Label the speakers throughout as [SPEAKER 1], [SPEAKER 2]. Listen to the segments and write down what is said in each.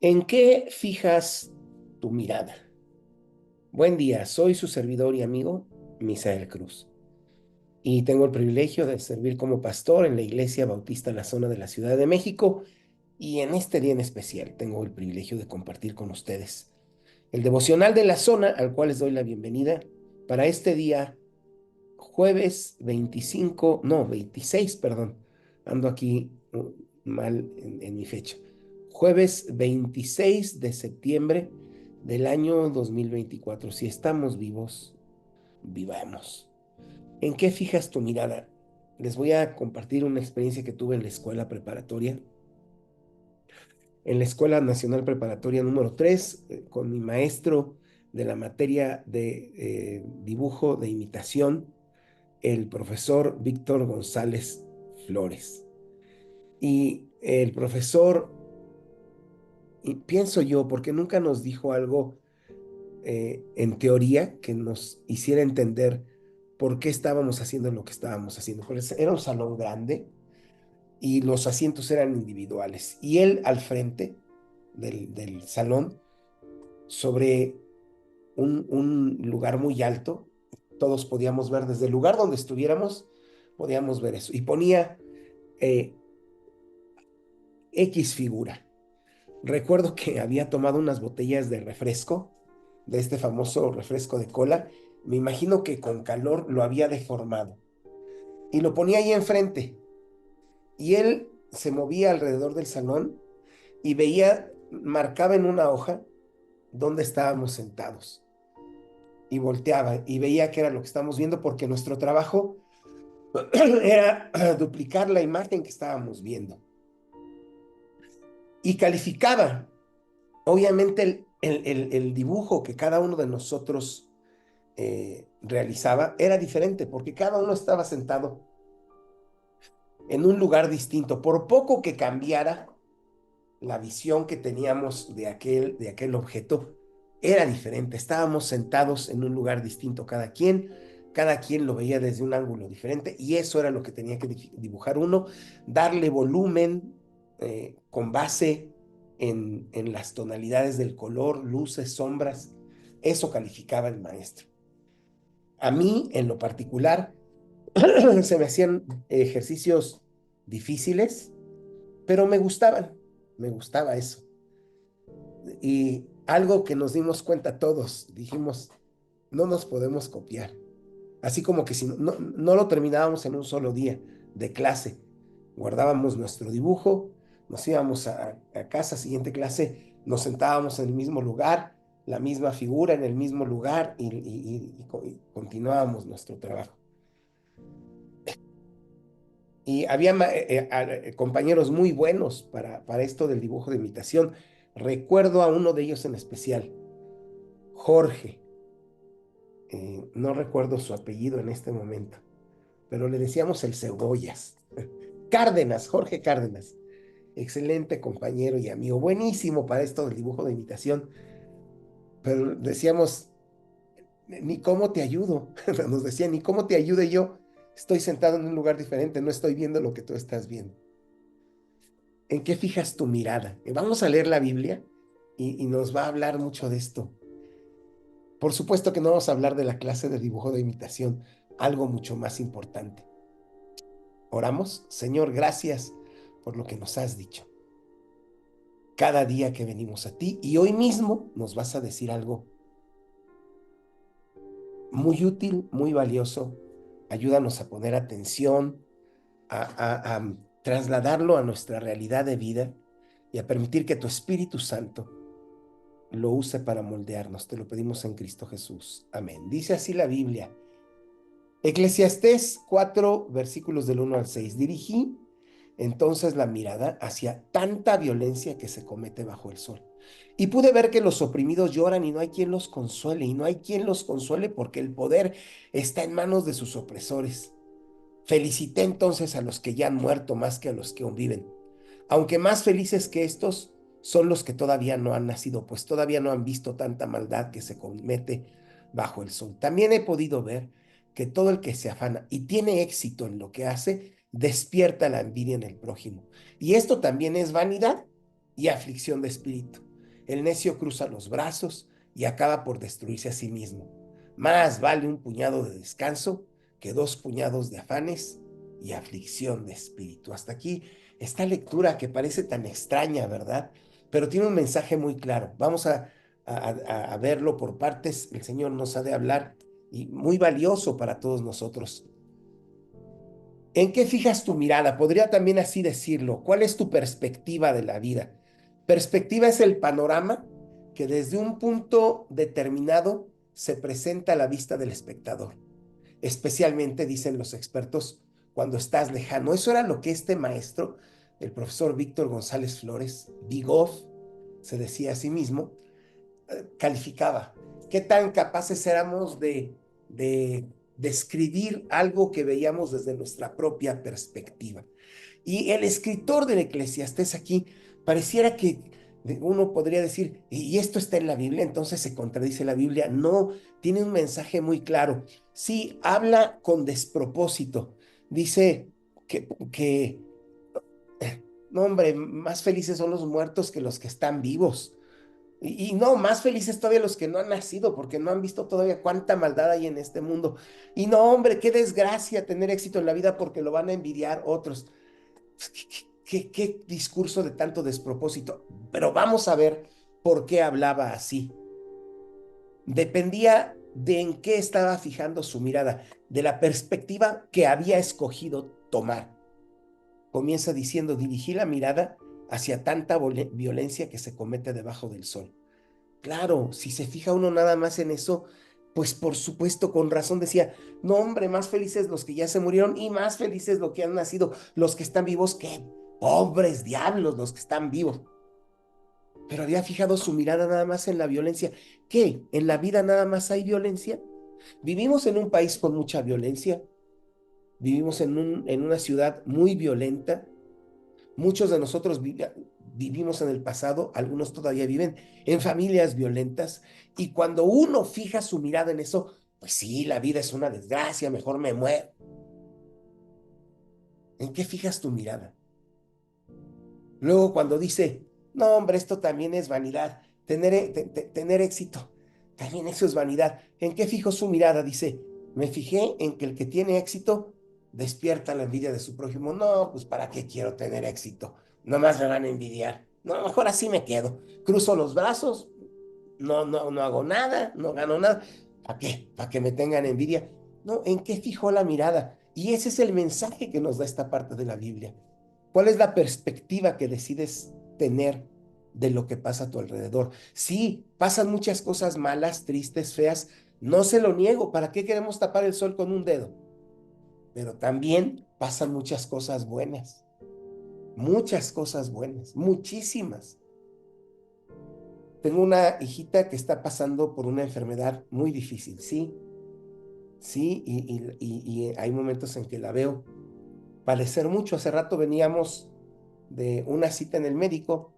[SPEAKER 1] ¿En qué fijas tu mirada? Buen día, soy su servidor y amigo, Misael Cruz, y tengo el privilegio de servir como pastor en la Iglesia Bautista La Zona de la Ciudad de México, y en este día en especial tengo el privilegio de compartir con ustedes el devocional de la zona al cual les doy la bienvenida para este día, jueves 25, no, 26, perdón, ando aquí mal en mi fecha. Jueves 26 de septiembre del año 2024. Si estamos vivos, vivamos. ¿En qué fijas tu mirada? Les voy a compartir una experiencia que tuve en la escuela preparatoria, en la Escuela Nacional Preparatoria número 3, con mi maestro de la materia de dibujo de imitación, el profesor Víctor González Flores. Y el profesor, y pienso yo, porque nunca nos dijo algo en teoría que nos hiciera entender por qué estábamos haciendo lo que estábamos haciendo. Pues era un salón grande y los asientos eran individuales. Y él al frente del salón, sobre un lugar muy alto, todos podíamos ver desde el lugar donde estuviéramos, podíamos ver eso. Y ponía eh, X figura. Recuerdo que había tomado unas botellas de refresco, de este famoso refresco de cola. Me imagino que con calor lo había deformado y lo ponía ahí enfrente. Y él se movía alrededor del salón y veía, marcaba en una hoja dónde estábamos sentados y volteaba y veía que era lo que estábamos viendo, porque nuestro trabajo era duplicar la imagen que estábamos viendo, y calificaba. Obviamente el dibujo que cada uno de nosotros realizaba era diferente, porque cada uno estaba sentado en un lugar distinto. Por poco que cambiara la visión que teníamos de aquel objeto, era diferente. Estábamos sentados en un lugar distinto cada quien lo veía desde un ángulo diferente, y eso era lo que tenía que dibujar uno, darle volumen con base en las tonalidades del color, luces, sombras. Eso calificaba el maestro. A mí, en lo particular, se me hacían ejercicios difíciles, pero me gustaba eso. Y algo que nos dimos cuenta todos, dijimos, no nos podemos copiar. Así como que si no lo terminábamos en un solo día de clase, guardábamos nuestro dibujo, nos íbamos a casa, siguiente clase, nos sentábamos en el mismo lugar, la misma figura en el mismo lugar, y continuábamos nuestro trabajo. Y había compañeros muy buenos para esto del dibujo de imitación. Recuerdo a uno de ellos en especial, Jorge. No recuerdo su apellido en este momento, pero le decíamos el Cebollas. Cárdenas, Jorge Cárdenas. Excelente compañero y amigo, buenísimo para esto del dibujo de imitación, pero decíamos, ni cómo te ayudo. Nos decía, ni cómo te ayude yo. Estoy sentado en un lugar diferente, no estoy viendo lo que tú estás viendo. ¿En qué fijas tu mirada? Vamos a leer la Biblia y nos va a hablar mucho de esto. Por supuesto que no vamos a hablar de la clase de dibujo de imitación, algo mucho más importante. Oramos. Señor, gracias por lo que nos has dicho cada día que venimos a ti, y hoy mismo nos vas a decir algo muy útil, muy valioso. Ayúdanos a poner atención, a trasladarlo a nuestra realidad de vida, y a permitir que tu Espíritu Santo lo use para moldearnos. Te lo pedimos en Cristo Jesús. Amén. Dice así la Biblia. Eclesiastés 4, versículos del 1 al 6. Dirigí entonces la mirada hacia tanta violencia que se comete bajo el sol, y pude ver que los oprimidos lloran y no hay quien los consuele, y no hay quien los consuele porque el poder está en manos de sus opresores. Felicité entonces a los que ya han muerto más que a los que aún viven, aunque más felices que estos son los que todavía no han nacido, pues todavía no han visto tanta maldad que se comete bajo el sol. También he podido ver que todo el que se afana y tiene éxito en lo que hace, despierta la envidia en el prójimo. Y esto también es vanidad y aflicción de espíritu. El necio cruza los brazos y acaba por destruirse a sí mismo. Más vale un puñado de descanso que 2 puñados de afanes y aflicción de espíritu. Hasta aquí esta lectura que parece tan extraña, ¿verdad? Pero tiene un mensaje muy claro. Vamos a verlo por partes. El Señor nos ha de hablar y muy valioso para todos nosotros. ¿En qué fijas tu mirada? Podría también así decirlo. ¿Cuál es tu perspectiva de la vida? Perspectiva es el panorama que desde un punto determinado se presenta a la vista del espectador. Especialmente, dicen los expertos, cuando estás lejano. Eso era lo que este maestro, el profesor Víctor González Flores, Vigoff, se decía a sí mismo, calificaba. ¿Qué tan capaces éramos de describir algo que veíamos desde nuestra propia perspectiva? Y el escritor del Eclesiastés aquí pareciera que uno podría decir, y esto está en la Biblia, entonces se contradice la Biblia. No, tiene un mensaje muy claro. Sí, habla con despropósito. Dice que no, hombre, más felices son los muertos que los que están vivos. Y no, más felices todavía los que no han nacido, porque no han visto todavía cuánta maldad hay en este mundo. Y no, hombre, qué desgracia tener éxito en la vida porque lo van a envidiar otros. ¿Qué discurso de tanto despropósito? Pero vamos a ver por qué hablaba así. Dependía de en qué estaba fijando su mirada, de la perspectiva que había escogido tomar. Comienza diciendo, dirigí la mirada hacia tanta violencia que se comete debajo del sol. Claro, si se fija uno nada más en eso, pues por supuesto, con razón decía, no hombre, más felices los que ya se murieron y más felices los que han nacido, los que están vivos, qué pobres diablos los que están vivos. Pero había fijado su mirada nada más en la violencia. ¿Qué? ¿En la vida nada más hay violencia? Vivimos en un país con mucha violencia, vivimos en una ciudad muy violenta. Muchos de nosotros vivimos en el pasado, algunos todavía viven en familias violentas, y cuando uno fija su mirada en eso, pues sí, la vida es una desgracia, mejor me muero. ¿En qué fijas tu mirada? Luego cuando dice, no, hombre, esto también es vanidad, tener éxito, también eso es vanidad. ¿En qué fijo su mirada? Dice, me fijé en que el que tiene éxito despierta la envidia de su prójimo. No, pues ¿para qué quiero tener éxito? Nomás me van a envidiar. No, mejor así me quedo. Cruzo los brazos, no hago nada, no gano nada. ¿Para qué? ¿Para que me tengan envidia? No, ¿en qué fijó la mirada? Y ese es el mensaje que nos da esta parte de la Biblia. ¿Cuál es la perspectiva que decides tener de lo que pasa a tu alrededor? Sí, pasan muchas cosas malas, tristes, feas. No se lo niego. ¿Para qué queremos tapar el sol con un dedo? Pero también pasan muchas cosas buenas, muchísimas. Tengo una hijita que está pasando por una enfermedad muy difícil, sí, sí, y hay momentos en que la veo padecer mucho. Hace rato veníamos de una cita en el médico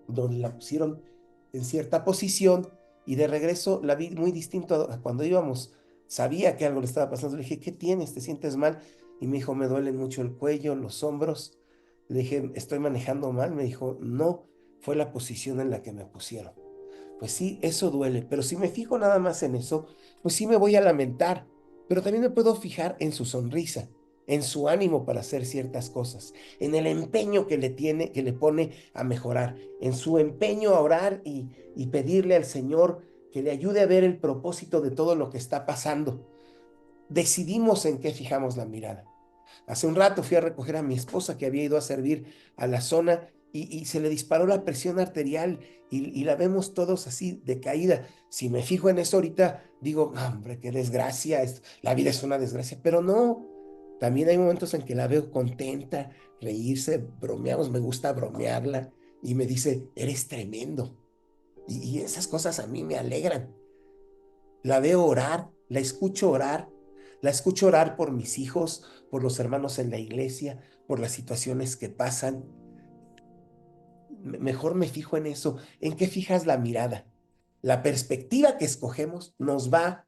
[SPEAKER 1] donde la pusieron en cierta posición y de regreso la vi muy distinto a cuando íbamos. Sabía que algo le estaba pasando. Le dije, ¿qué tienes? ¿Te sientes mal? Y me dijo, me duelen mucho el cuello, los hombros. Le dije, ¿estoy manejando mal? Me dijo, no, fue la posición en la que me pusieron. Pues sí, eso duele, pero si me fijo nada más en eso, pues sí me voy a lamentar, pero también me puedo fijar en su sonrisa, en su ánimo para hacer ciertas cosas, en el empeño que le tiene, que le pone a mejorar, en su empeño a orar y pedirle al Señor que le ayude a ver el propósito de todo lo que está pasando. Decidimos en qué fijamos la mirada. Hace un rato fui a recoger a mi esposa que había ido a servir a la zona y se le disparó la presión arterial y la vemos todos así decaída. Si me fijo en eso ahorita, digo, "Ah, hombre, qué desgracia, la vida es una desgracia", pero no. También hay momentos en que la veo contenta, reírse, bromeamos, me gusta bromearla y me dice, eres tremendo. Y esas cosas a mí me alegran. La veo orar, la escucho orar por mis hijos, por los hermanos en la iglesia, por las situaciones que pasan. Mejor me fijo en eso. ¿En qué fijas la mirada? La perspectiva que escogemos nos va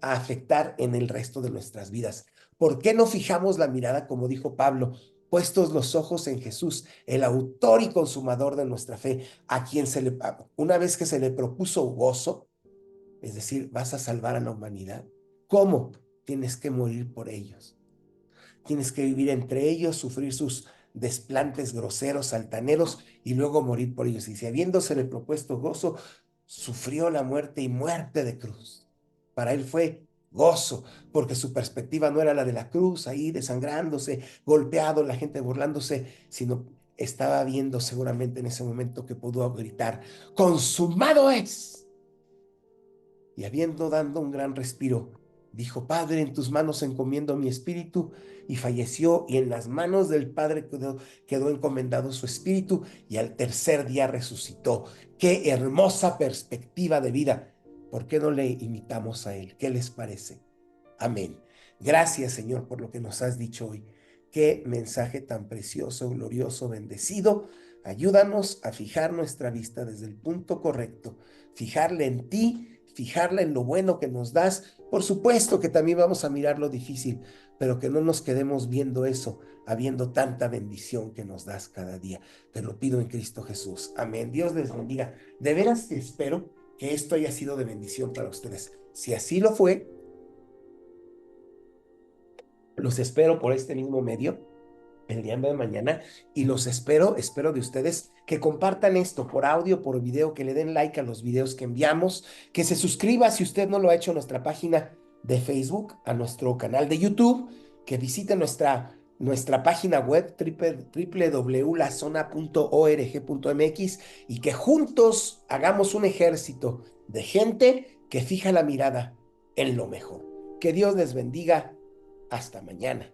[SPEAKER 1] a afectar en el resto de nuestras vidas. ¿Por qué no fijamos la mirada, como dijo Pablo? puestos los ojos en Jesús, el autor y consumador de nuestra fe, a quien una vez que se le propuso gozo, es decir, vas a salvar a la humanidad. ¿Cómo? Tienes que morir por ellos. Tienes que vivir entre ellos, sufrir sus desplantes groseros, altaneros, y luego morir por ellos. Y si habiéndosele propuesto gozo, sufrió la muerte y muerte de cruz. Para él fue gozo, porque su perspectiva no era la de la cruz, ahí desangrándose, golpeado, la gente burlándose, sino estaba viendo seguramente en ese momento que pudo gritar, consumado es. Y habiendo dado un gran respiro, dijo, Padre, en tus manos encomiendo mi espíritu, y falleció, y en las manos del Padre quedó encomendado su espíritu, y al tercer día resucitó. ¡Qué hermosa perspectiva de vida! ¿Por qué no le imitamos a él? ¿Qué les parece? Amén. Gracias, Señor, por lo que nos has dicho hoy. Qué mensaje tan precioso, glorioso, bendecido. Ayúdanos a fijar nuestra vista desde el punto correcto, fijarla en ti, fijarla en lo bueno que nos das. Por supuesto que también vamos a mirar lo difícil, pero que no nos quedemos viendo eso, habiendo tanta bendición que nos das cada día. Te lo pido en Cristo Jesús. Amén. Dios les bendiga. De veras espero que esto haya sido de bendición para ustedes. Si así lo fue, los espero por este mismo medio el día de mañana, y los espero de ustedes que compartan esto por audio, por video, que le den like a los videos que enviamos, que se suscriba si usted no lo ha hecho a nuestra página de Facebook, a nuestro canal de YouTube, que visite nuestra página web www.lazona.org.mx, y que juntos hagamos un ejército de gente que fija la mirada en lo mejor. Que Dios les bendiga. Hasta mañana.